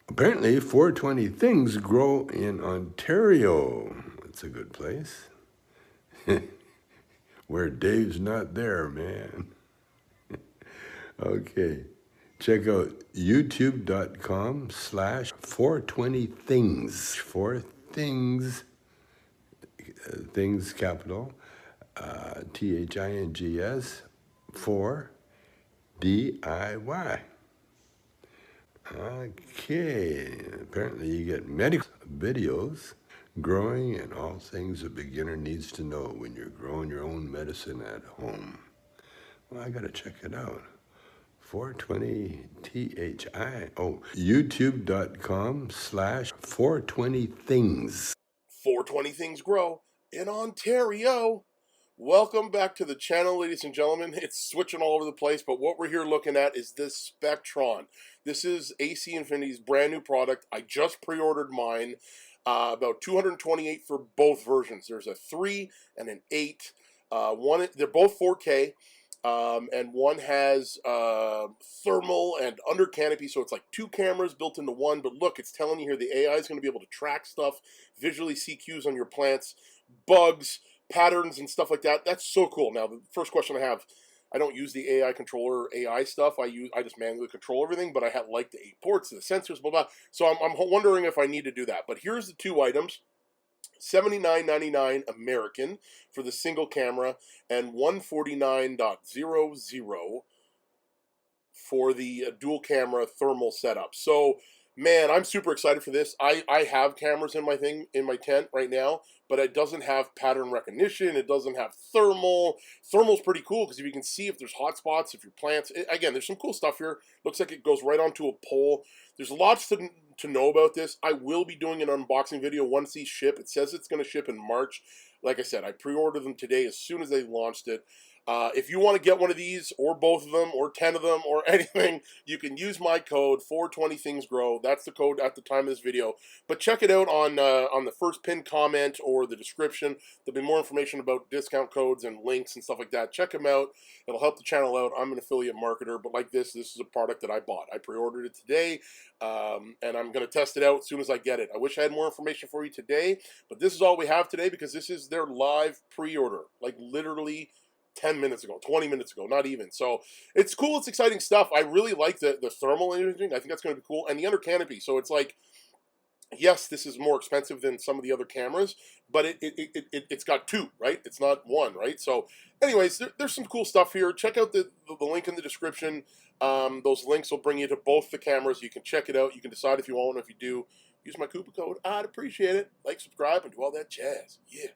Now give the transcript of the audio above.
Apparently, 420 things grow in Ontario. It's a good place. Where Dave's not there, man. Okay. Check out youtube.com/420things. Four things, things capital, THINGS, 4DIY. Okay. Apparently, you get medical videos, growing, and all things a beginner needs to know when you're growing your own medicine at home. Well, I got to check it out. 420 THI. Oh, youtube.com/420things. 420 Things Grow in Ontario. Welcome back to the channel, ladies and gentlemen. It's switching all over the place, but what we're here looking at is this Spectron. This is AC Infinity's brand new product. I just pre-ordered mine. About $228 for both versions. There's a 3 and an 8. They're both 4K. And one has thermal and Under-Canopy, so it's like two cameras built into one. But look, it's telling you here the AI is going to be able to track stuff, visually see cues on your plants, bugs, patterns, and stuff like that. That's so cool. Now, the first question I have, I don't use the AI controller AI stuff. I just manually control everything, but I like the 8 ports, the sensors, blah, blah. So I'm wondering if I need to do that. But here's the two items. $79.99 American for the single camera and $149.00 for the dual camera thermal setup. So, man, I'm super excited for this. I have cameras in my tent right now, but it doesn't have pattern recognition. It doesn't have thermal. Thermal's pretty cool because you can see if there's hot spots, if your plants. Again, there's some cool stuff here. Looks like it goes right onto a pole. There's lots to know about this. I will be doing an unboxing video once these ship. It says it's going to ship in March. Like I said, I pre-ordered them today as soon as they launched it. If you want to get one of these, or both of them, or 10 of them, or anything, you can use my code 420thingsgrow. That's the code at the time of this video. But check it out on the first pinned comment or the description. There'll be more information about discount codes and links and stuff like that. Check them out. It'll help the channel out. I'm an affiliate marketer, but like this is a product that I bought. I pre-ordered it today, and I'm going to test it out as soon as I get it. I wish I had more information for you today, but this is all we have today because this is their live pre-order, like literally 10 minutes ago, 20 minutes ago, not even. So it's cool. It's exciting stuff. I really like the thermal imaging. I think that's going to be cool. And the Under-Canopy. So it's like, yes, this is more expensive than some of the other cameras, but it's got two, right? It's not one, right? So anyways, there's some cool stuff here. Check out the link in the description. Those links will bring you to both the cameras. You can check it out. You can decide if you want one. If you do, use my coupon code. I'd appreciate it. Like, subscribe, and do all that jazz. Yeah.